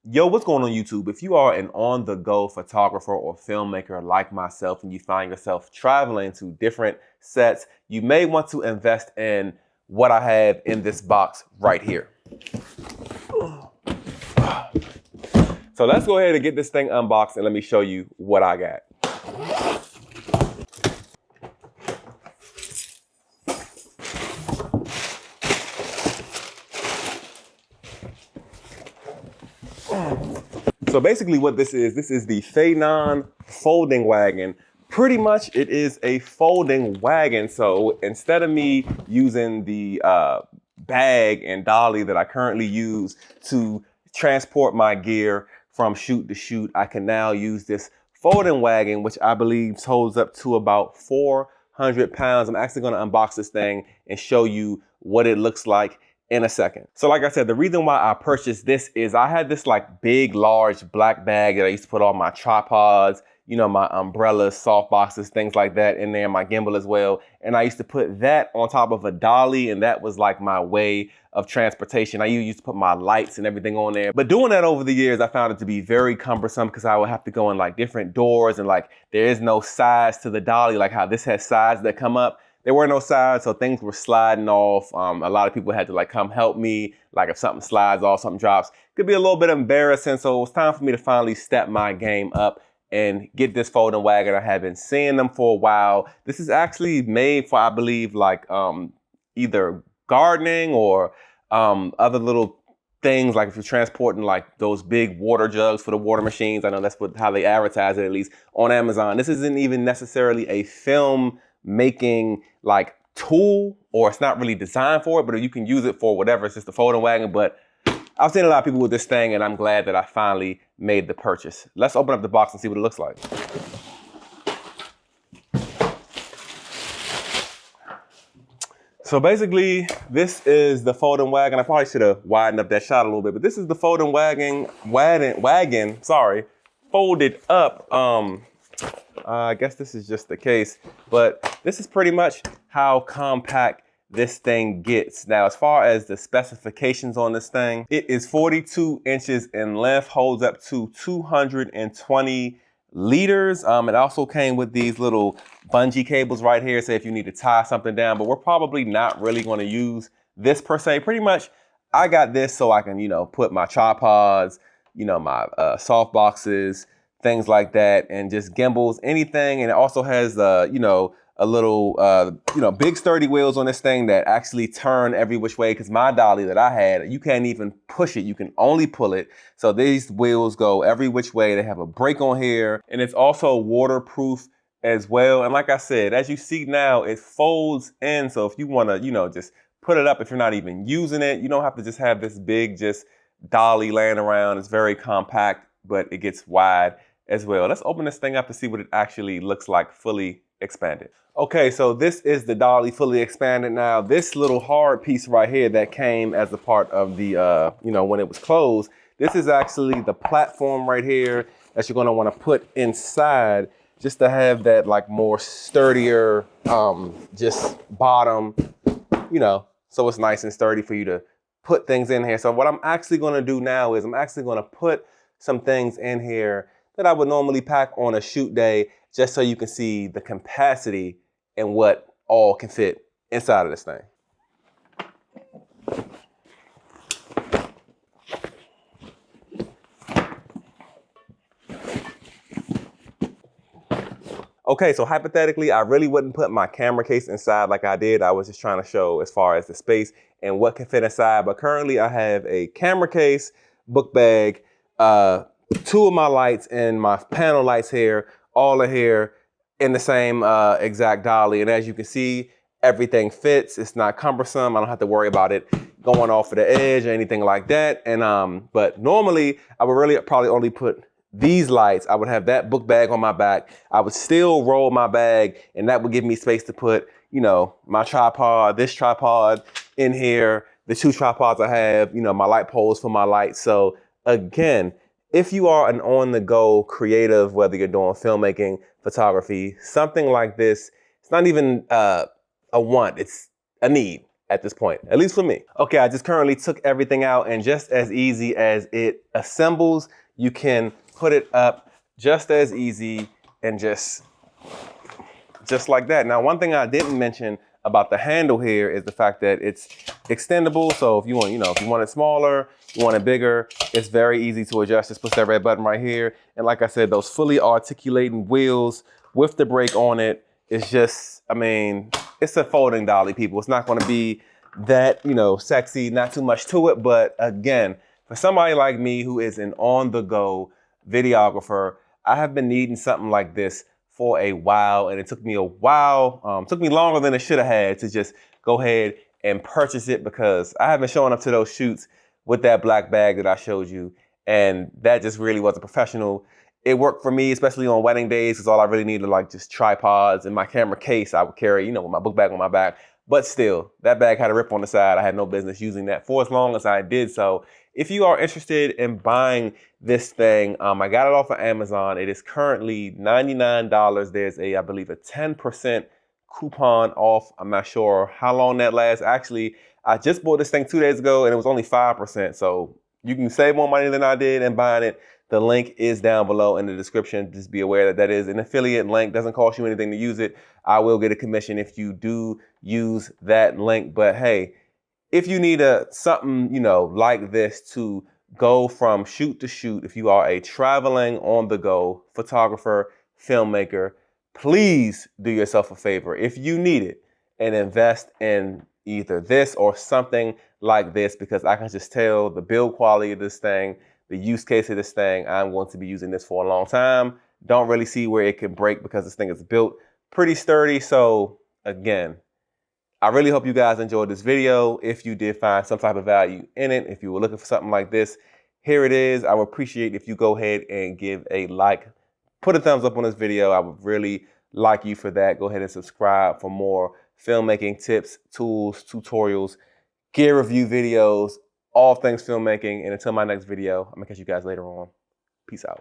Yo, what's going on YouTube? If you are an on-the-go photographer or filmmaker like myself and you find yourself traveling to different sets, you may want to invest in what I have in this box right here. So let's go ahead and get this thing unboxed and let me show you what I got. So basically what this is the Phanon folding wagon. Pretty much it is a folding wagon. So instead of me using the bag and dolly that I currently use to transport my gear from shoot to shoot, I can now use this folding wagon, which I believe holds up to about 400 pounds. I'm actually gonna unbox this thing and show you what it looks like in a second. So like I said, the reason why I purchased this is I had this like big, large black bag that I used to put all my tripods, you know, my umbrellas, soft boxes, things like that in there, my gimbal as well. And I used to put that on top of a dolly, and that was like my way of transportation. I used to put my lights and everything on there. But doing that over the years, I found it to be very cumbersome because I would have to go in like different doors, and like there is no sides to the dolly, like how this has sides that come up. There were no sides, so things were sliding off. A lot of people had to like come help me. Like if something slides off, something drops, could be a little bit embarrassing. So it was time for me to finally step my game up and get this folding wagon. I have been seeing them for a while. This is actually made for, I believe, like either gardening or other little things, like if you're transporting like those big water jugs for the water machines. I know that's how they advertise it, at least on Amazon. This isn't even necessarily a film making like tool, or it's not really designed for it, but you can use it for whatever. It's just a folding wagon. But I've seen a lot of people with this thing, and I'm glad that I finally made the purchase. Let's open up the box and see what it looks like. So basically, this is the folding wagon. I probably should have widened up that shot a little bit, but this is the folding wagon, folded up. I guess this is just the case, but this is pretty much how compact this thing gets. Now, as far as the specifications on this thing, it is 42 inches in length, holds up to 220 liters. It also came with these little bungee cables right here, so if you need to tie something down, but we're probably not really going to use this per se. Pretty much, I got this so I can, you know, put my tripods, you know, my soft boxes, things like that, and just gimbals, anything. And it also has, you know, a little, you know, big sturdy wheels on this thing that actually turn every which way, because my dolly that I had, you can't even push it, you can only pull it. So these wheels go every which way. They have a brake on here, and it's also waterproof as well. And like I said, as you see now, it folds in. So if you want to, you know, just put it up, if you're not even using it, you don't have to just have this big just dolly laying around. It's very compact, but it gets wide as well. Let's open this thing up to see what it actually looks like fully expanded. Okay, so this is the dolly fully expanded. Now, this little hard piece right here that came as a part of the, you know, when it was closed, this is actually the platform right here that you're gonna wanna put inside just to have that like more sturdier, just bottom, you know, so it's nice and sturdy for you to put things in here. So what I'm actually gonna do now is I'm actually gonna put some things in here that I would normally pack on a shoot day, just so you can see the capacity and what all can fit inside of this thing. Okay, so hypothetically, I really wouldn't put my camera case inside like I did. I was just trying to show as far as the space and what can fit inside. But currently I have a camera case, book bag, two of my lights and my panel lights here, all are here in the same exact dolly. And as you can see, everything fits. It's not cumbersome. I don't have to worry about it going off of the edge or anything like that. And but normally I would really probably only put these lights. I would have that book bag on my back. I would still roll my bag, and that would give me space to put, you know, my tripod, this tripod in here, the two tripods I have, you know, my light poles for my lights. So again, if you are an on-the-go creative, whether you're doing filmmaking, photography, something like this, it's not even a want, it's a need. at this point, at least for me. Okay, I just currently took everything out, and just as easy as it assembles, you can put it up just as easy and just like that. Now, one thing I didn't mention about the handle here is the fact that it's extendable. So if you want, if you want it smaller, you want it bigger, it's very easy to adjust. Just push that red button right here. And like I said, those fully articulating wheels with the brake on it, it's just, I mean, it's a folding dolly, people. It's not going to be that, sexy, not too much to it. But again, for somebody like me who is an on-the-go videographer, I have been needing something like this for a while, and it took me a while, took me longer than it should have had to just go ahead and purchase it, because I have been showing up to those shoots with that black bag that I showed you, and that just really wasn't professional. It worked for me, especially on wedding days, because all I really needed like just tripods and my camera case I would carry, with my book bag on my back. But still, that bag had a rip on the side. I had no business using that for as long as I did. So if you are interested in buying this thing, I got it off of Amazon. It is currently $99. There's I believe a 10% coupon off. I'm not sure how long that lasts. Actually, I just bought this thing 2 days ago and it was only 5%. So you can save more money than I did in buying it. The link is down below in the description. Just be aware that that is an affiliate link. Doesn't cost you anything to use it. I will get a commission if you do use that link. But hey, if you need something, like this to go from shoot to shoot, if you are a traveling on-the-go photographer, filmmaker, please do yourself a favor, if you need it, and invest in either this or something like this, because I can just tell the build quality of this thing, the use case of this thing, I'm going to be using this for a long time. Don't really see where it can break because this thing is built pretty sturdy. So again, I really hope you guys enjoyed this video. If you did find some type of value in it, if you were looking for something like this, here it is. I would appreciate if you go ahead and give a like, put a thumbs up on this video. I would really like you for that. Go ahead and subscribe for more filmmaking tips, tools, tutorials, gear review videos, all things filmmaking. And until my next video, I'm gonna catch you guys later on. Peace out.